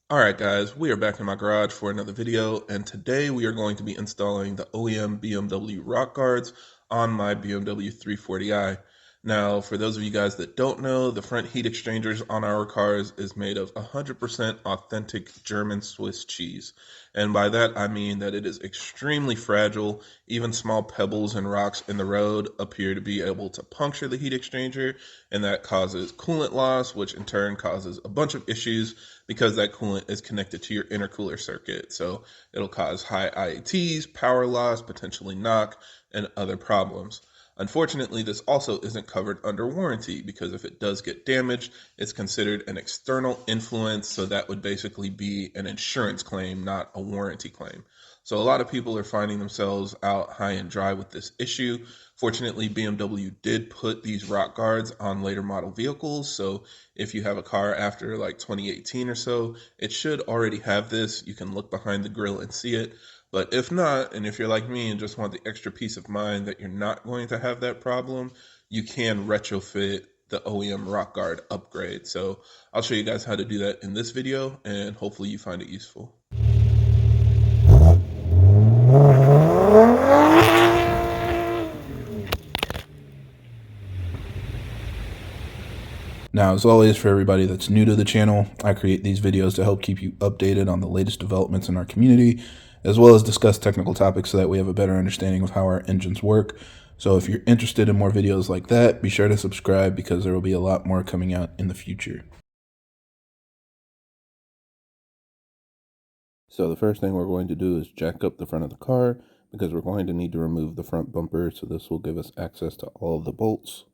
Alright guys, we are back in my garage for another video, and today we are going to be installing the OEM BMW rock guards on my BMW 340i. Now, for those of you guys that don't know, the front heat exchangers on our cars is made of 100% authentic German Swiss cheese. And by that I mean that it is extremely fragile. Even small pebbles and rocks in the road appear to be able to puncture the heat exchanger, and that causes coolant loss, which in turn causes a bunch of issues because that coolant is connected to your intercooler circuit. So it'll cause high IATs, power loss, potentially knock, and other problems. Unfortunately, this also isn't covered under warranty because if it does get damaged, it's considered an external influence, so that would basically be an insurance claim, not a warranty claim. So a lot of people are finding themselves out high and dry with this issue. Fortunately, BMW did put these rock guards on later model vehicles, so if you have a car after like 2018 or so, it should already have this. You can look behind the grille and see it. But if not, and if you're like me and just want the extra peace of mind that you're not going to have that problem, you can retrofit the OEM rock guard upgrade. So I'll show you guys how to do that in this video, and hopefully you find it useful. Now, as always, for everybody that's new to the channel, I create these videos to help keep you updated on the latest developments in our community, as well as discuss technical topics so that we have a better understanding of how our engines work. So if you're interested in more videos like that, be sure to subscribe because there will be a lot more coming out in the future. So the first thing we're going to do is jack up the front of the car because we're going to need to remove the front bumper, so this will give us access to all of the bolts.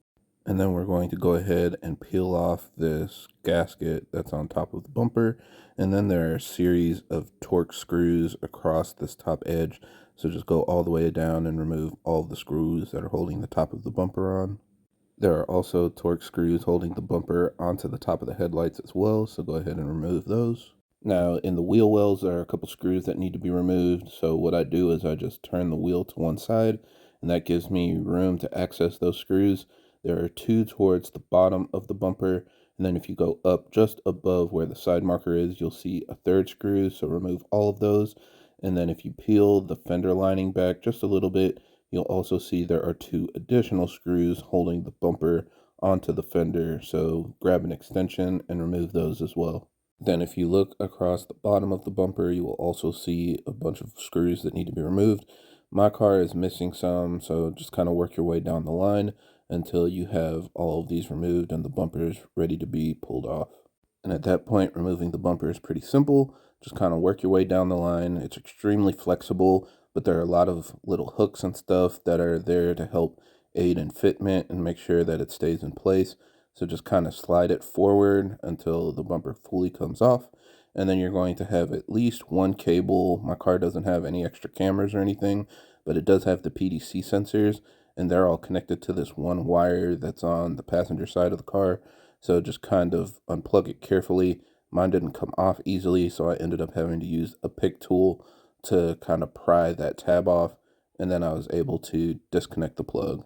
And then we're going to go ahead and peel off this gasket that's on top of the bumper. And then there are a series of Torx screws across this top edge. So just go all the way down and remove all of the screws that are holding the top of the bumper on. There are also Torx screws holding the bumper onto the top of the headlights as well. So go ahead and remove those. Now in the wheel wells, there are a couple screws that need to be removed. So what I do is I just turn the wheel to one side, and that gives me room to access those screws. There are two towards the bottom of the bumper, and then if you go up just above where the side marker is, you'll see a third screw, so remove all of those. And then if you peel the fender lining back just a little bit, you'll also see there are two additional screws holding the bumper onto the fender, so grab an extension and remove those as well. Then if you look across the bottom of the bumper, you will also see a bunch of screws that need to be removed. My car is missing some, so just kind of work your way down the line until you have all of these removed and the bumper is ready to be pulled off. And at that point, removing the bumper is pretty simple. Just kind of work your way down the line. It's extremely flexible, but there are a lot of little hooks and stuff that are there to help aid in fitment and make sure that it stays in place. So just kind of slide it forward until the bumper fully comes off. And then you're going to have at least one cable. My car doesn't have any extra cameras or anything, but it does have the PDC sensors, and they're all connected to this one wire that's on the passenger side of the car. So just kind of unplug it carefully. Mine didn't come off easily, so I ended up having to use a pick tool to kind of pry that tab off, and then I was able to disconnect the plug.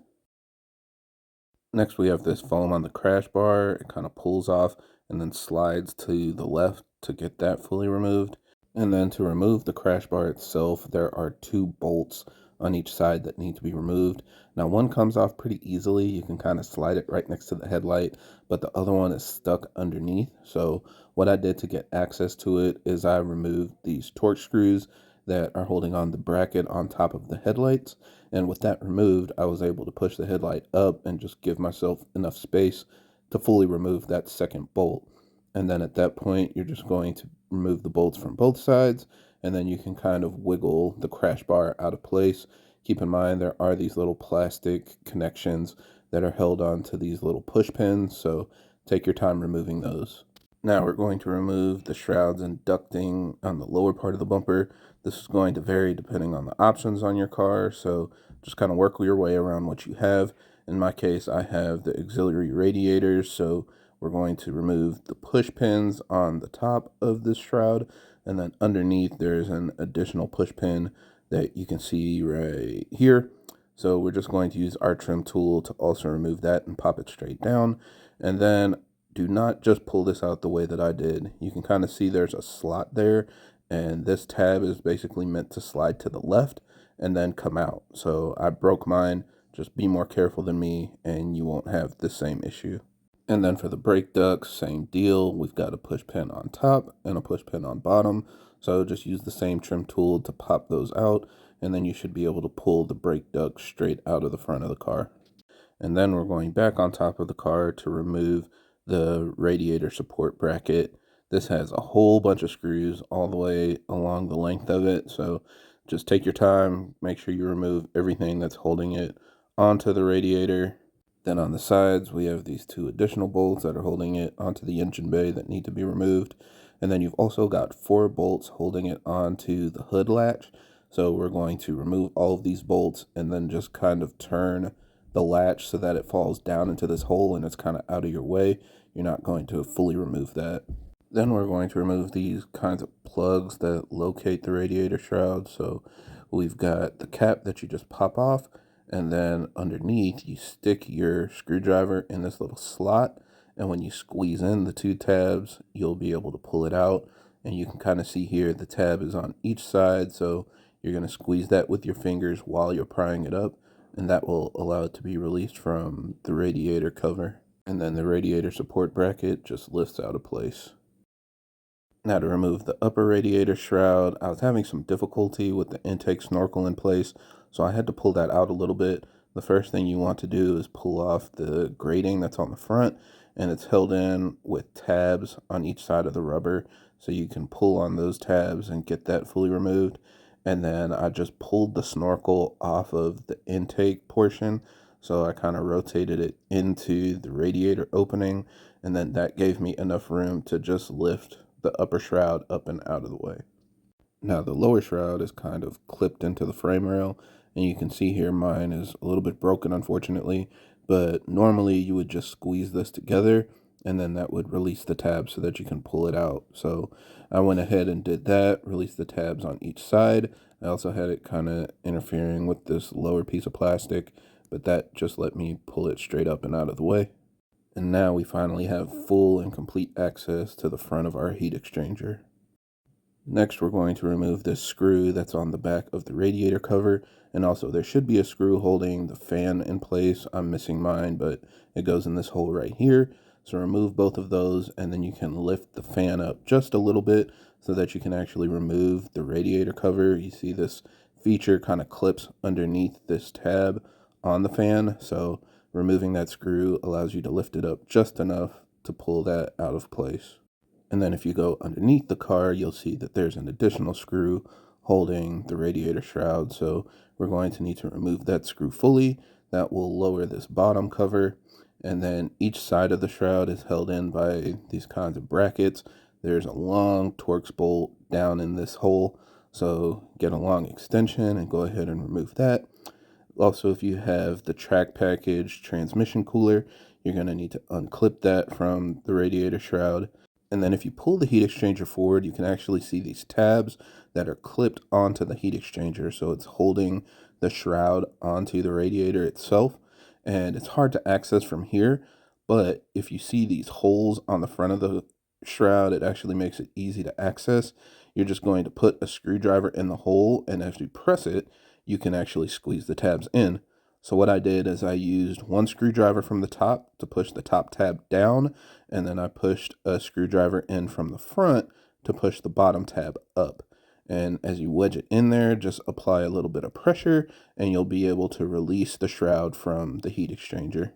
Next, we have this foam on the crash bar. It kind of pulls off and then slides to the left to get that fully removed. And then to remove the crash bar itself, there are two bolts on each side that need to be removed. Now, one comes off pretty easily. You can kind of slide it right next to the headlight, but the other one is stuck underneath. So what I did to get access to it is I removed these Torx screws that are holding on the bracket on top of the headlights. And with that removed, I was able to push the headlight up and just give myself enough space to fully remove that second bolt. And then at that point, you're just going to remove the bolts from both sides, and then you can kind of wiggle the crash bar out of place. Keep in mind, there are these little plastic connections that are held on to these little push pins, so take your time removing those. Now we're going to remove the shrouds and ducting on the lower part of the bumper. This is going to vary depending on the options on your car, so just kind of work your way around what you have. In my case, I have the auxiliary radiators, so we're going to remove the push pins on the top of this shroud, and then underneath there's an additional push pin that you can see right here. So we're just going to use our trim tool to also remove that and pop it straight down. And then do not just pull this out the way that I did. You can kind of see there's a slot there, and this tab is basically meant to slide to the left and then come out. So I broke mine. Just be more careful than me and you won't have the same issue. And then for the brake ducts, same deal. We've got a push pin on top and a push pin on bottom. So just use the same trim tool to pop those out, and then you should be able to pull the brake duct straight out of the front of the car. And then we're going back on top of the car to remove the radiator support bracket. This has a whole bunch of screws all the way along the length of it. So just take your time, make sure you remove everything that's holding it onto the radiator. Then on the sides, we have these two additional bolts that are holding it onto the engine bay that need to be removed. And then you've also got 4 bolts holding it onto the hood latch. So we're going to remove all of these bolts and then just kind of turn the latch so that it falls down into this hole and it's kind of out of your way. You're not going to fully remove that. Then we're going to remove these kinds of plugs that locate the radiator shroud. So we've got the cap that you just pop off, and then underneath you stick your screwdriver in this little slot, and when you squeeze in the 2 tabs, you'll be able to pull it out. And you can kind of see here the tab is on each side, so you're going to squeeze that with your fingers while you're prying it up, and that will allow it to be released from the radiator cover. And then the radiator support bracket just lifts out of place. Now to remove the upper radiator shroud, I was having some difficulty with the intake snorkel in place, so I had to pull that out a little bit. The first thing you want to do is pull off the grating that's on the front, and it's held in with tabs on each side of the rubber, so you can pull on those tabs and get that fully removed. And then I just pulled the snorkel off of the intake portion, so I kind of rotated it into the radiator opening, and then that gave me enough room to just lift the upper shroud up and out of the way. Now the lower shroud is kind of clipped into the frame rail, and you can see here mine is a little bit broken, unfortunately, but normally you would just squeeze this together and then that would release the tab so that you can pull it out. So I went ahead and did that, released the tabs on each side. I also had it kind of interfering with this lower piece of plastic, but that just let me pull it straight up and out of the way. And now we finally have full and complete access to the front of our heat exchanger. Next, we're going to remove this screw that's on the back of the radiator cover, and also there should be a screw holding the fan in place. I'm missing mine, but it goes in this hole right here. So remove both of those, and then you can lift the fan up just a little bit so that you can actually remove the radiator cover. You see this feature kind of clips underneath this tab on the fan, so removing that screw allows you to lift it up just enough to pull that out of place. And then if you go underneath the car, you'll see that there's an additional screw holding the radiator shroud. So we're going to need to remove that screw fully. That will lower this bottom cover. And then each side of the shroud is held in by these kinds of brackets. There's a long Torx bolt down in this hole. So get a long extension and go ahead and remove that. Also, if you have the track package transmission cooler, you're going to need to unclip that from the radiator shroud. And then if you pull the heat exchanger forward, you can actually see these tabs that are clipped onto the heat exchanger. So it's holding the shroud onto the radiator itself. And it's hard to access from here, but if you see these holes on the front of the shroud, it actually makes it easy to access. You're just going to put a screwdriver in the hole, and as you press it, you can actually squeeze the tabs in. So what I did is I used one screwdriver from the top to push the top tab down, and then I pushed a screwdriver in from the front to push the bottom tab up. And as you wedge it in there, just apply a little bit of pressure, and you'll be able to release the shroud from the heat exchanger.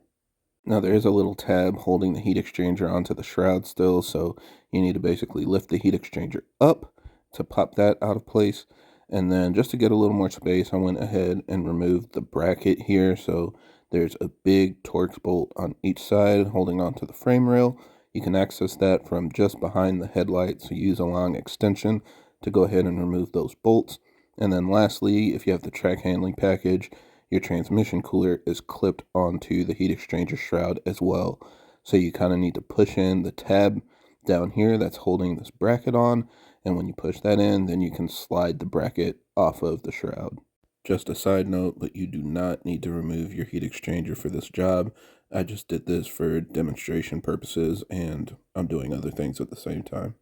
Now there is a little tab holding the heat exchanger onto the shroud still, so you need to basically lift the heat exchanger up to pop that out of place. And then just to get a little more space, I went ahead and removed the bracket here. So there's a big Torx bolt on each side holding onto the frame rail. You can access that from just behind the headlight, so use a long extension to go ahead and remove those bolts. And then lastly, if you have the track handling package, your transmission cooler is clipped onto the heat exchanger shroud as well. So you kind of need to push in the tab down here that's holding this bracket on, and when you push that in, then you can slide the bracket off of the shroud. Just a side note, but you do not need to remove your heat exchanger for this job. I just did this for demonstration purposes, and I'm doing other things at the same time.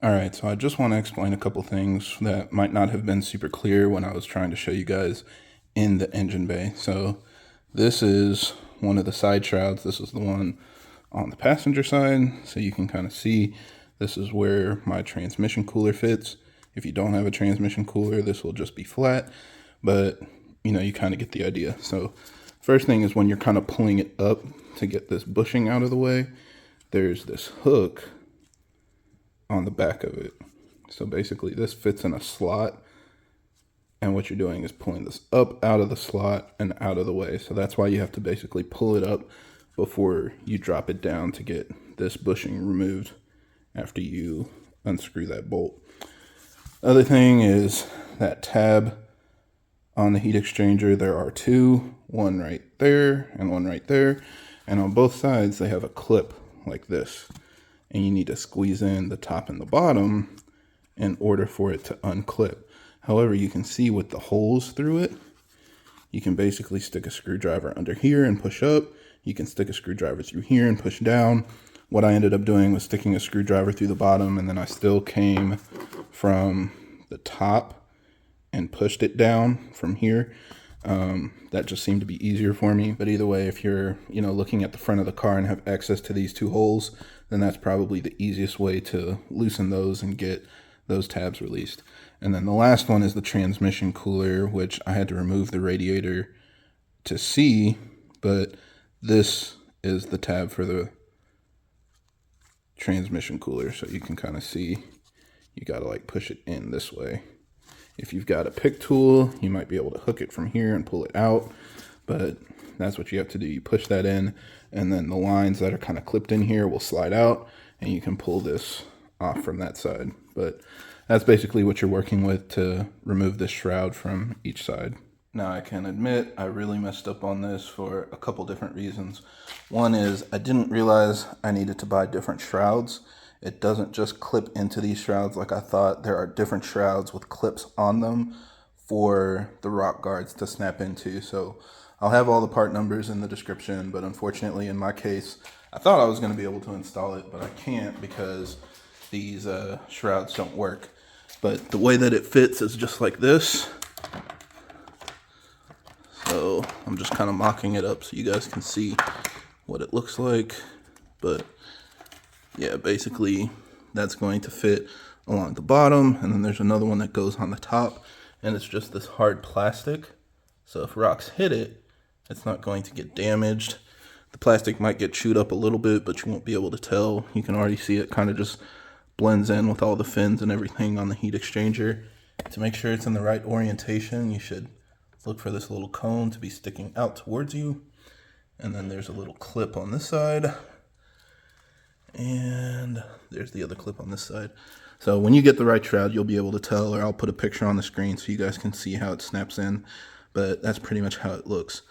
All right, so I just want to explain a couple things that might not have been super clear when I was trying to show you guys in the engine bay. So this is one of the side shrouds. This is the one on the passenger side, so you can kind of see this is where my transmission cooler fits. If you don't have a transmission cooler, this will just be flat, but you know, you kind of get the idea. So first thing is when you're kind of pulling it up to get this bushing out of the way, there's this hook on the back of it. So basically this fits in a slot, and what you're doing is pulling this up out of the slot and out of the way. So that's why you have to basically pull it up before you drop it down to get this bushing removed after you unscrew that bolt. Other thing is that tab on the heat exchanger. There are two, one right there and one right there. And on both sides, they have a clip like this. And you need to squeeze in the top and the bottom in order for it to unclip. However, you can see with the holes through it, you can basically stick a screwdriver under here and push up. You can stick a screwdriver through here and push down. What I ended up doing was sticking a screwdriver through the bottom, and then I still came from the top and pushed it down from here. That just seemed to be easier for me. But either way, if you're looking at the front of the car and have access to these two holes, then that's probably the easiest way to loosen those and get those tabs released. And then the last one is the transmission cooler, which I had to remove the radiator to see, but this is the tab for the transmission cooler. So you can kind of see, you got to like push it in this way. If you've got a pick tool, you might be able to hook it from here and pull it out, but that's what you have to do. You push that in, and then the lines that are kind of clipped in here will slide out, and you can pull this off from that side. But that's basically what you're working with to remove this shroud from each side. Now, I can admit I really messed up on this for a couple different reasons. One is I didn't realize I needed to buy different shrouds. It doesn't just clip into these shrouds like I thought. There are different shrouds with clips on them for the rock guards to snap into. So I'll have all the part numbers in the description, but unfortunately in my case, I thought I was going to be able to install it, but I can't because these shrouds don't work. But the way that it fits is just like this. So I'm just kind of mocking it up so you guys can see what it looks like. But yeah, basically that's going to fit along the bottom, and then there's another one that goes on the top, and it's just this hard plastic. So if rocks hit it, it's not going to get damaged. The plastic might get chewed up a little bit, but you won't be able to tell. You can already see it kind of just blends in with all the fins and everything on the heat exchanger. To make sure it's in the right orientation, you should look for this little cone to be sticking out towards you. And then there's a little clip on this side. And there's the other clip on this side. So when you get the right shroud, you'll be able to tell, or I'll put a picture on the screen so you guys can see how it snaps in. But that's pretty much how it looks.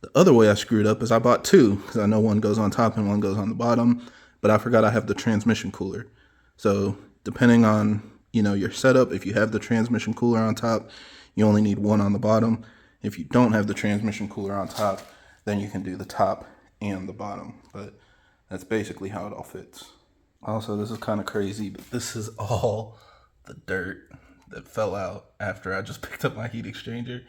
The other way I screwed up is I bought two, because I know one goes on top and one goes on the bottom, but I forgot I have the transmission cooler. So depending on your setup, if you have the transmission cooler on top, you only need one on the bottom. If you don't have the transmission cooler on top, then you can do the top and the bottom. But that's basically how it all fits. Also, this is kind of crazy, but this is all the dirt that fell out after I just picked up my heat exchanger.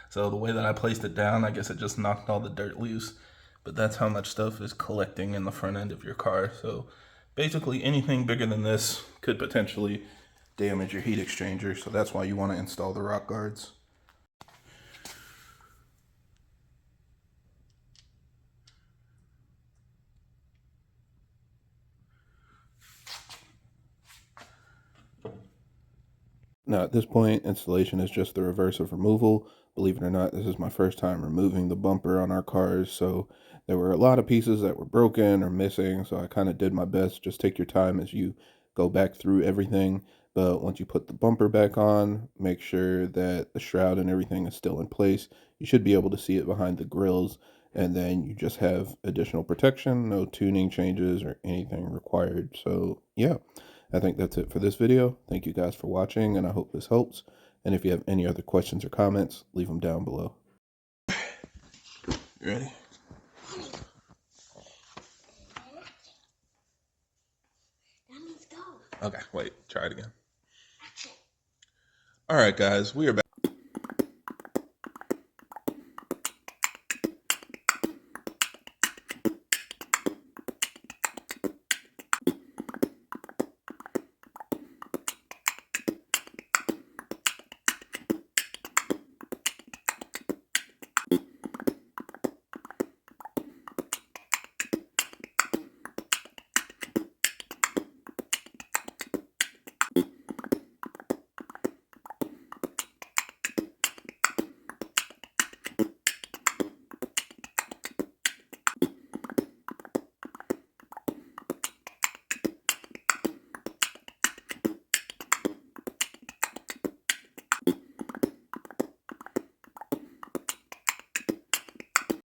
So the way that I placed it down, I guess it just knocked all the dirt loose. But that's how much stuff is collecting in the front end of your car. So basically anything bigger than this could potentially damage your heat exchanger. So that's why you want to install the rock guards. Now at this point, installation is just the reverse of removal. Believe it or not, this is my first time removing the bumper on our cars, so there were a lot of pieces that were broken or missing, so I kind of did my best. Just take your time as you go back through everything, but once you put the bumper back on, make sure that the shroud and everything is still in place. You should be able to see it behind the grills. and then you just have additional protection, no tuning changes or anything required. So yeah, I think that's it for this video. Thank you guys for watching, and I hope this helps. And if you have any other questions or comments, leave them down below. You ready? Okay, wait, try it again. All right, guys, we are back.